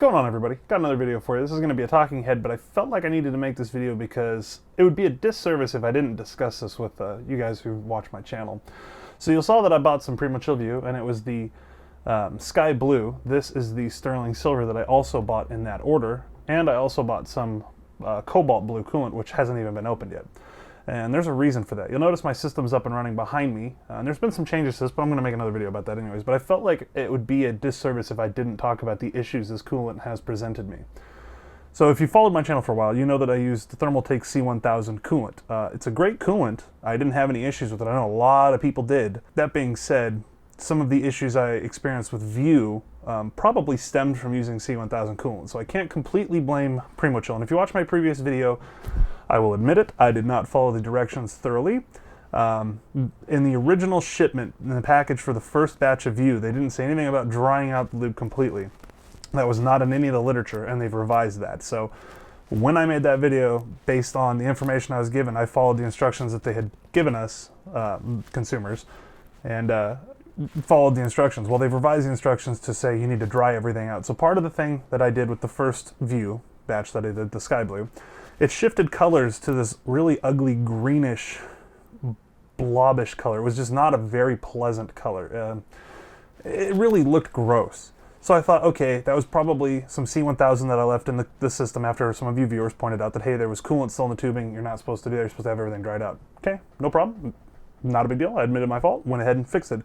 What's going on, everybody? Got another video for you. This is going to be a talking head, but I felt like I needed to make this video because it would be a disservice if I didn't discuss this with you guys who watch my channel. So you saw that I bought some Primochill Vue, and it was the sky blue. This is the sterling silver that I also bought in that order, and I also bought some cobalt blue coolant, which hasn't even been opened yet. And there's a reason for that. You'll notice my system's up and running behind me, and there's been some changes to this, but I'm going to make another video about that anyways. But I felt like it would be a disservice if I didn't talk about the issues this coolant has presented me. So if you followed my channel for a while, you know that I used the Thermaltake C1000 coolant. It's a great coolant. I didn't have any issues with it. I know a lot of people did. That being said, some of the issues I experienced with Vue probably stemmed from using C1000 coolant. So I can't completely blame Primochill. And if you watch my previous video, I will admit it, I did not follow the directions thoroughly. In the original shipment, in the package for the first batch of Vue, they didn't say anything about drying out the lube completely. That was not in any of the literature, and they've revised that. So when I made that video, based on the information I was given, I followed the instructions that they had given us, consumers, and followed the instructions. Well, they've revised the instructions to say you need to dry everything out. So part of the thing that I did with the first Vue batch that I did, the sky blue, it shifted colors to this really ugly greenish, blobbish color. It was just not a very pleasant color. It really looked gross. So I thought, okay, that was probably some C1000 that I left in the system after some of you viewers pointed out that, hey, there was coolant still in the tubing. You're not supposed to do that. You're supposed to have everything dried out. Okay, no problem. Not a big deal. I admitted my fault. Went ahead and fixed it.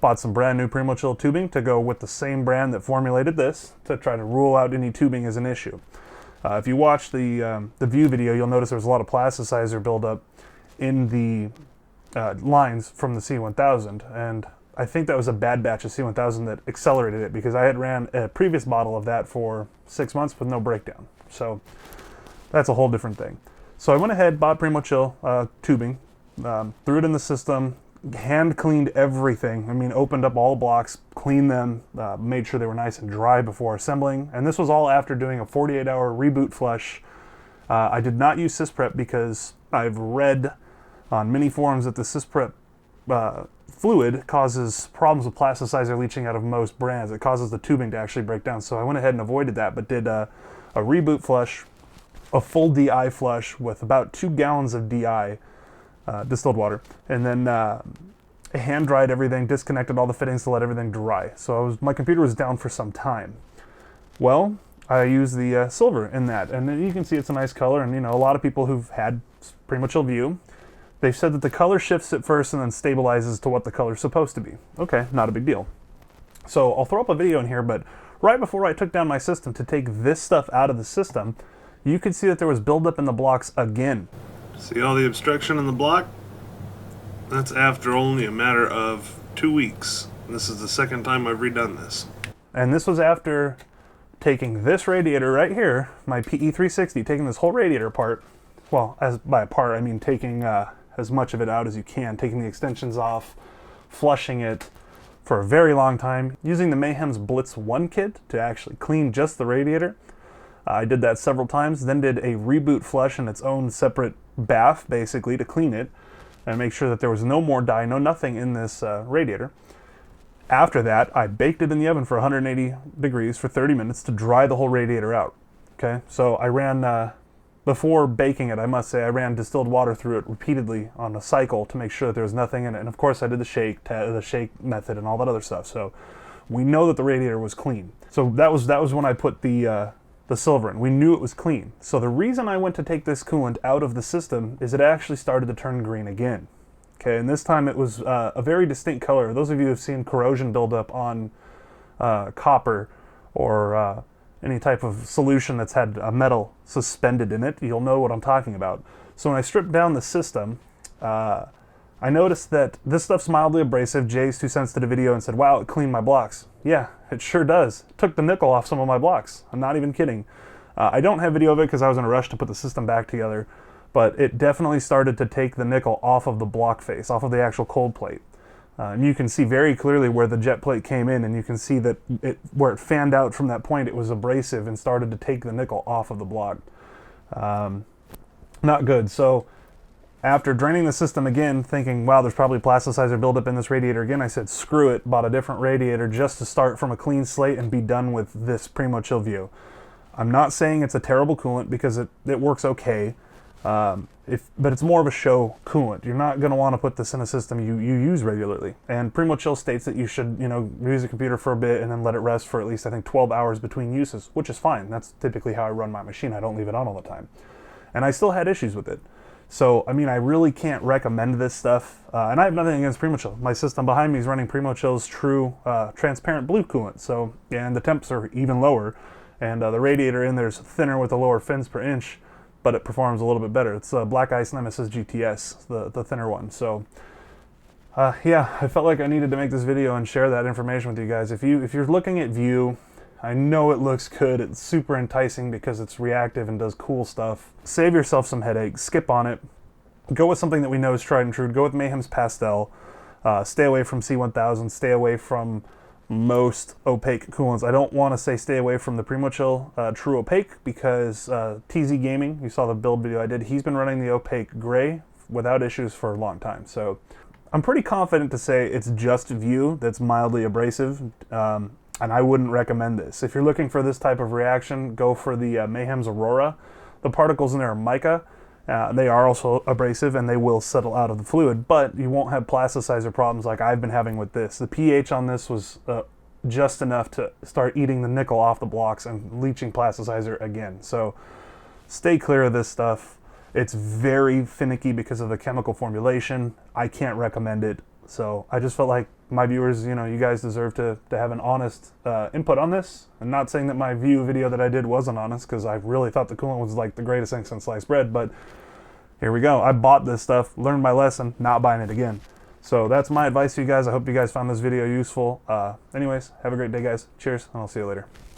Bought some brand new Primochill tubing to go with the same brand that formulated this to try to rule out any tubing as an issue. If you watch the Vue video, you'll notice there was a lot of plasticizer buildup in the lines from the C1000, and I think that was a bad batch of C1000 that accelerated it because I had ran a previous bottle of that for 6 months with no breakdown. So that's a whole different thing. So I went ahead, bought Primochill tubing, threw it in the system, hand cleaned everything. I mean, opened up all blocks, cleaned them, made sure they were nice and dry before assembling. And this was all after doing a 48-hour reboot flush. I did not use SysPrep because I've read on many forums that the SysPrep fluid causes problems with plasticizer leaching out of most brands. It causes the tubing to actually break down. So I went ahead and avoided that, but did a reboot flush, a full DI flush with about 2 gallons of DI, distilled water, and then hand dried everything, disconnected all the fittings to let everything dry. So my computer was down for some time. Well, I used the silver in that, and you can see it's a nice color, and you know, a lot of people who've had Primochill Vue, they've said that the color shifts at first and then stabilizes to what the color's supposed to be. Okay, not a big deal. So I'll throw up a video in here, but right before I took down my system to take this stuff out of the system, you could see that there was buildup in the blocks again. See all the obstruction in the block? That's after only a matter of 2 weeks. This is the second time I've redone this. And this was after taking this radiator right here, my PE360, taking this whole radiator apart. Well, by apart, I mean taking as much of it out as you can, taking the extensions off, flushing it for a very long time, using the Mayhems Blitz 1 kit to actually clean just the radiator. I did that several times, then did a reboot flush in its own separate bath, basically, to clean it and make sure that there was no more dye, nothing in this radiator. After that, I baked it in the oven for 180 degrees for 30 minutes to dry the whole radiator out. Okay, so I ran, before baking it, I must say, I ran distilled water through it repeatedly on a cycle to make sure that there was nothing in it. And of course, I did the shake method and all that other stuff. So we know that the radiator was clean. So that was when I put the silver in. We knew it was clean. So the reason I went to take this coolant out of the system is it actually started to turn green again. Okay, and this time it was a very distinct color. Those of you who have seen corrosion buildup on copper or any type of solution that's had a metal suspended in it, you'll know what I'm talking about. So when I stripped down the system, I noticed that this stuff's mildly abrasive. Jay's 2 cents to the video and said, wow, it cleaned my blocks. Yeah, it sure does. It took the nickel off some of my blocks. I'm not even kidding. I don't have video of it because I was in a rush to put the system back together, but it definitely started to take the nickel off of the block face, off of the actual cold plate. And you can see very clearly where the jet plate came in, and you can see that where it fanned out from that point, it was abrasive and started to take the nickel off of the block. Not good. So After draining the system again, thinking, wow, there's probably plasticizer buildup in this radiator again, I said, screw it, bought a different radiator just to start from a clean slate and be done with this Primochill Vue. I'm not saying it's a terrible coolant because it works okay, but it's more of a show coolant. You're not going to want to put this in a system you use regularly. And Primochill states that you should, use a computer for a bit and then let it rest for at least, I think, 12 hours between uses, which is fine. That's typically how I run my machine. I don't leave it on all the time. And I still had issues with it. So, I mean, I really can't recommend this stuff. And I have nothing against Primochill. My system behind me is running Primochill's true transparent blue coolant. So, and the temps are even lower. And the radiator in there is thinner with a lower fins per inch, but it performs a little bit better. It's Black Ice Nemesis GTS, the thinner one. So, yeah, I felt like I needed to make this video and share that information with you guys. If you're looking at Vue, I know it looks good, it's super enticing because it's reactive and does cool stuff. Save yourself some headaches, skip on it. Go with something that we know is tried and true. Go with Mayhems Pastel. Stay away from C1000, stay away from most opaque coolants. I don't want to say stay away from the Primochill True Opaque because TZ Gaming, you saw the build video I did, he's been running the opaque gray without issues for a long time. So I'm pretty confident to say it's just Vue that's mildly abrasive. And I wouldn't recommend this. If you're looking for this type of reaction, go for the Mayhems Aurora. The particles in there are mica. They are also abrasive and they will settle out of the fluid, but you won't have plasticizer problems like I've been having with this. The pH on this was just enough to start eating the nickel off the blocks and leaching plasticizer again. So stay clear of this stuff. It's very finicky because of the chemical formulation. I can't recommend it. So I just felt like my viewers, you guys deserve to have an honest input on this. I'm not saying that my Vue video that I did wasn't honest, because I really thought the coolant was like the greatest thing since sliced bread, but here we go. I bought this stuff, learned my lesson, not buying it again. So that's my advice to you guys. I hope you guys found this video useful. Anyways, have a great day, guys. Cheers, and I'll see you later.